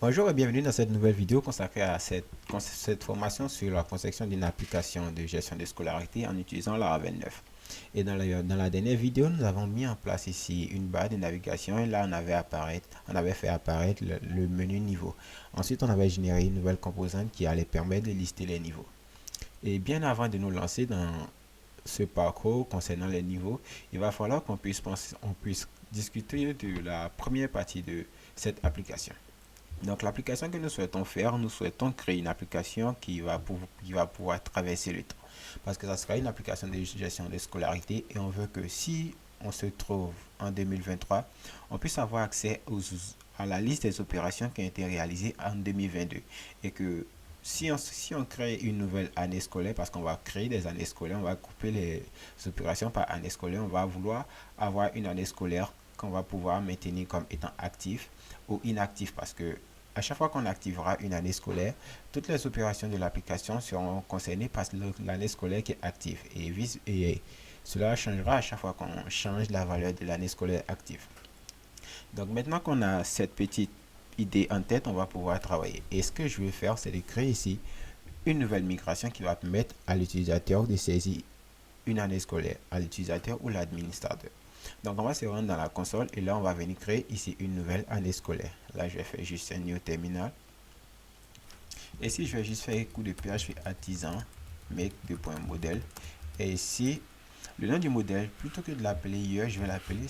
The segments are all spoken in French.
Bonjour et bienvenue dans cette nouvelle vidéo consacrée à cette formation sur la conception d'une application de gestion de scolarité en utilisant Laravel 9. Et dans la dernière vidéo, nous avons mis en place ici une barre de navigation et là on avait fait apparaître le menu niveau. Ensuite, on avait généré une nouvelle composante qui allait permettre de lister les niveaux. Et bien avant de nous lancer dans ce parcours concernant les niveaux, il va falloir qu'on puisse discuter de la première partie de cette application. Donc l'application que nous souhaitons faire, nous souhaitons créer une application qui va pouvoir traverser le temps. Parce que ça sera une application de gestion de scolarité et on veut que si on se trouve en 2023, on puisse avoir accès à la liste des opérations qui ont été réalisées en 2022. Et que si on crée une nouvelle année scolaire, parce qu'on va créer des années scolaires, on va couper les opérations par année scolaire, on va vouloir avoir une année scolaire qu'on va pouvoir maintenir comme étant actif ou inactif parce que à chaque fois qu'on activera une année scolaire, toutes les opérations de l'application seront concernées par l'année scolaire qui est active et cela changera à chaque fois qu'on change la valeur de l'année scolaire active. Donc maintenant qu'on a cette petite idée en tête, on va pouvoir travailler. Et ce que je vais faire, c'est de créer ici une nouvelle migration qui va permettre à l'utilisateur de saisir une année scolaire, à l'utilisateur ou l'administrateur. Donc on va se rendre dans la console et là on va venir créer ici une nouvelle année scolaire. Là je vais faire juste un new terminal. Et ici je vais juste faire un coup de PHP artisan make modèle. Et ici le nom du modèle, plutôt que de l'appeler year, je vais l'appeler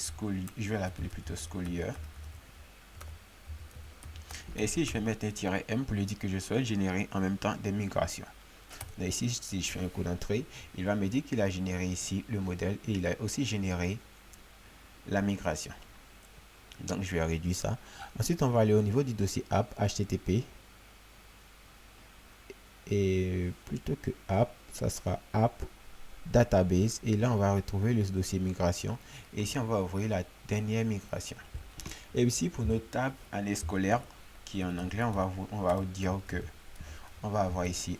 plutôt school year. Et ici je vais mettre un tiret M pour lui dire que je souhaite générer en même temps des migrations. Là, ici si je fais un coup d'entrée, il va me dire qu'il a généré ici le modèle et il a aussi généré la migration. Donc je vais réduire ça. Ensuite on va aller au niveau du dossier app http et plutôt que app ça sera app database et là on va retrouver le dossier migration et ici on va ouvrir la dernière migration. Et ici pour notre table année scolaire qui en anglais on va dire que on va avoir ici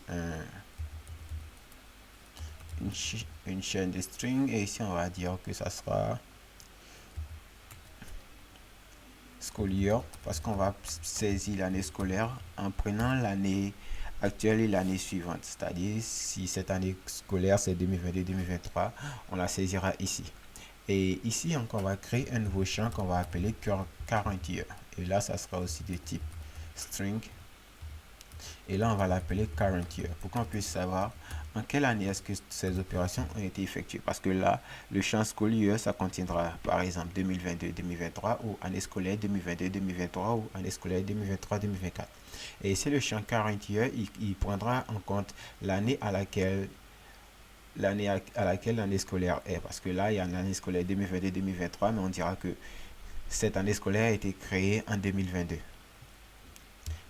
une chaîne de string et ici on va dire que ça sera school year parce qu'on va saisir l'année scolaire en prenant l'année actuelle et l'année suivante. C'est-à-dire si cette année scolaire c'est 2022-2023, on la saisira ici. Et ici encore on va créer un nouveau champ qu'on va appeler current year. Et là ça sera aussi de type string. Et là on va l'appeler current year pour qu'on puisse savoir en quelle année est-ce que ces opérations ont été effectuées. Parce que là, le champ school year, ça contiendra par exemple 2022-2023 ou année scolaire 2022-2023 ou année scolaire 2023-2024. Et c'est le champ current year, il prendra en compte l'année à laquelle l'année scolaire est. Parce que là, il y a une année scolaire 2022-2023, mais on dira que cette année scolaire a été créée en 2022.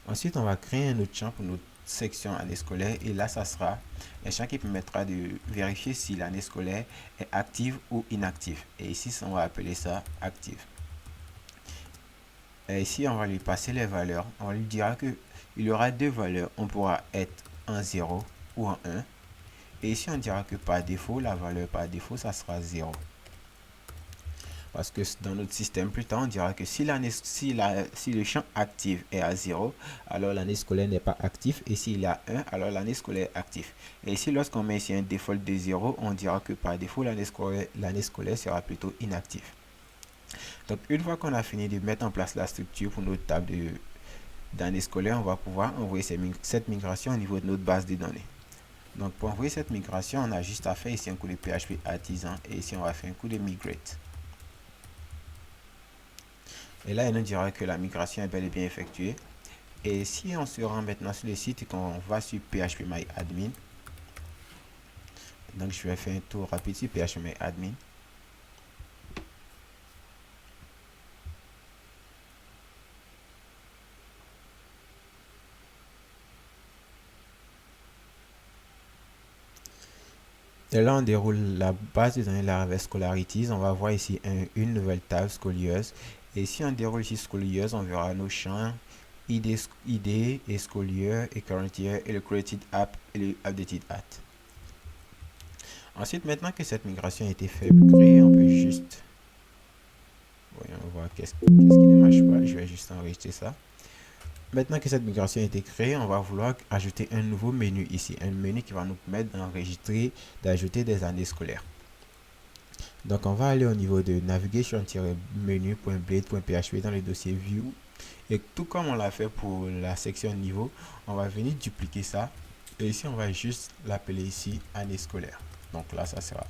Ensuite, on va créer un autre champ pour notre section année scolaire et là, ça sera un champ qui permettra de vérifier si l'année scolaire est active ou inactive. Et ici, on va appeler ça active. Et ici, on va lui passer les valeurs. On lui dira qu'il y aura deux valeurs. On pourra être en 0 ou en 1. Et ici, on dira que par défaut, la valeur par défaut, ça sera 0. Parce que dans notre système, plus tard, on dira que si le champ actif est à 0, alors l'année scolaire n'est pas active. Et s'il est à 1, alors l'année scolaire est active. Et ici, lorsqu'on met ici un default de 0, on dira que par défaut, l'année scolaire sera plutôt inactive. Donc, une fois qu'on a fini de mettre en place la structure pour notre table d'année scolaire, on va pouvoir envoyer cette migration au niveau de notre base de données. Donc, pour envoyer cette migration, on a juste à faire ici un coup de PHP artisan et ici, on va faire un coup de migrate. Et là, il nous dira que la migration est bel et bien effectuée. Et si on se rend maintenant sur le site et qu'on va sur phpMyAdmin, donc je vais faire un tour rapide sur phpMyAdmin. Et là, on déroule la base de données Laravel Scolarities. On va voir ici une nouvelle table Scholieuse. Et si on déroule ici Scholieuse, on verra nos champs ID et school year et current year et le created app et le updated app. Ensuite, maintenant que cette migration a été faite, on peut juste voyons voir qu'est-ce qui ne marche pas. Je vais juste enregistrer ça. Maintenant que cette migration a été créée, on va vouloir ajouter un nouveau menu ici, un menu qui va nous permettre d'enregistrer, d'ajouter des années scolaires. Donc on va aller au niveau de navigation-menu.blade.php dans le dossier view, et tout comme on l'a fait pour la section niveau, on va venir dupliquer ça, et ici on va juste l'appeler ici année scolaire. Donc là ça sera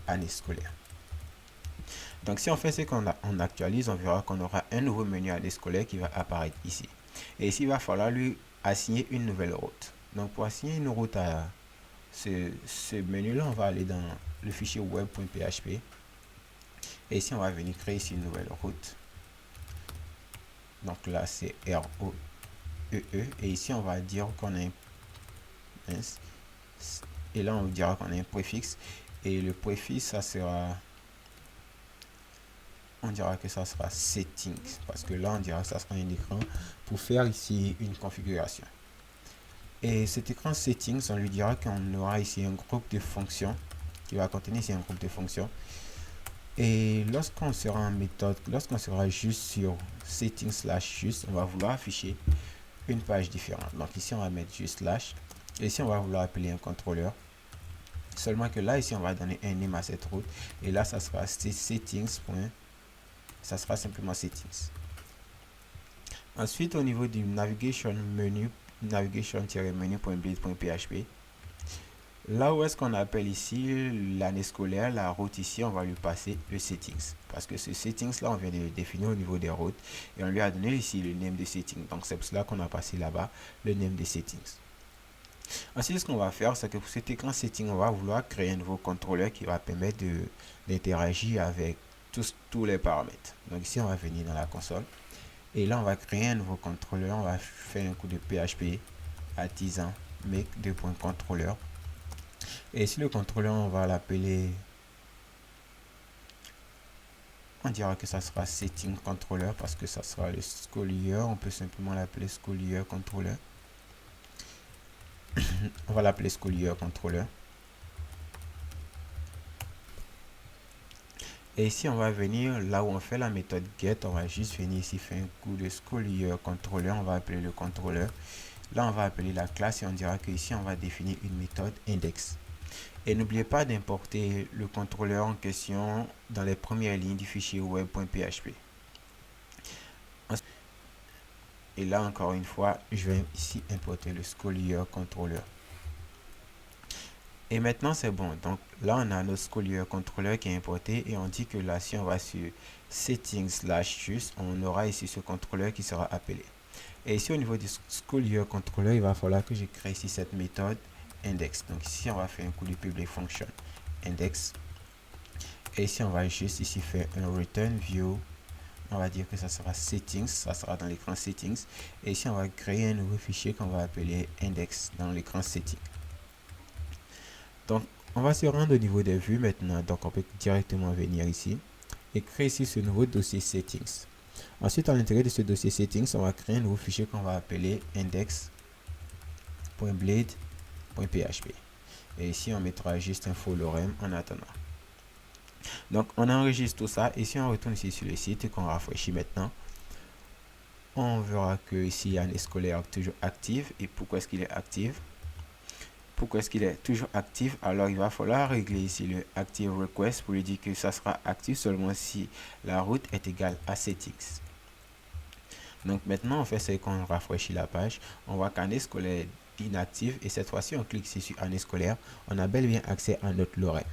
année scolaire. Donc si on fait ce qu'on actualise, on verra qu'on aura un nouveau menu année scolaire qui va apparaître ici. Et ici il va falloir lui assigner une nouvelle route. Donc pour assigner une route à ce menu là, on va aller dans le fichier web.php, et ici on va venir créer ici une nouvelle route. Donc là c'est ROEE, et ici on va dire qu'on a un, et là on dira qu'on a un préfixe, et le préfixe ça sera, on dira que ça sera settings, parce que là on dira que ça sera un écran pour faire ici une configuration. Et cet écran settings, on lui dira qu'on aura ici un groupe de fonctions qui va contenir ici un groupe de fonctions. Et lorsqu'on sera en méthode, lorsqu'on sera juste sur settings/juste, on va vouloir afficher une page différente. Donc ici on va mettre juste slash, et ici on va vouloir appeler un contrôleur. Seulement que là ici on va donner un name à cette route, et là ça sera settings. Ça sera simplement settings. Ensuite au niveau du navigation menu, navigation-menu.blade.php, là où est-ce qu'on appelle ici l'année scolaire, la route ici, on va lui passer le settings, parce que ce settings là on vient de le définir au niveau des routes, et on lui a donné ici le name de settings. Donc c'est pour cela qu'on a passé là-bas le name de settings. Ensuite ce qu'on va faire, c'est que pour cet écran setting, on va vouloir créer un nouveau contrôleur qui va permettre d'interagir avec tous les paramètres. Donc ici on va venir dans la console, et là on va créer un nouveau contrôleur. On va faire un coup de PHP artisan make contrôleur, et ici le contrôleur on va l'appeler, on dira que ça sera setting controller, parce que ça sera le school year. On peut simplement l'appeler school year controller. On va l'appeler school year controller. Et ici on va venir là où on fait la méthode get, on va juste venir ici faire un coup de school year controller. On va appeler le contrôleur. Là on va appeler la classe, et on dira que ici on va définir une méthode index. Et n'oubliez pas d'importer le contrôleur en question dans les premières lignes du fichier web.php. Et là encore une fois, je vais ici importer le school year controller. Et maintenant c'est bon. Donc là on a notre school year controller qui est importé, et on dit que là si on va sur settings/juste, on aura ici ce contrôleur qui sera appelé. Et ici au niveau du school year controller, il va falloir que je crée ici cette méthode index. Donc ici on va faire un coup de public function index, et ici on va juste ici faire un return view. On va dire que ça sera settings, ça sera dans l'écran settings, et ici on va créer un nouveau fichier qu'on va appeler index dans l'écran settings. Donc on va se rendre au niveau des vues maintenant. Donc on peut directement venir ici et créer ici ce nouveau dossier settings. Ensuite à l'intérieur de ce dossier settings, on va créer un nouveau fichier qu'on va appeler index.blade.php, et ici on mettra juste un lorem en attendant. Donc on enregistre tout ça, et si on retourne ici sur le site et qu'on rafraîchit maintenant, on verra que ici année scolaire toujours active. Et pourquoi est-ce qu'il est actif? Pourquoi est-ce qu'il est toujours actif? Alors il va falloir régler ici le active request pour lui dire que ça sera actif seulement si la route est égale à settings. Donc maintenant on fait c'est qu'on rafraîchit la page, on voit qu'année scolaire est inactive, et cette fois-ci on clique ici sur année scolaire, on a bel et bien accès à notre lorem.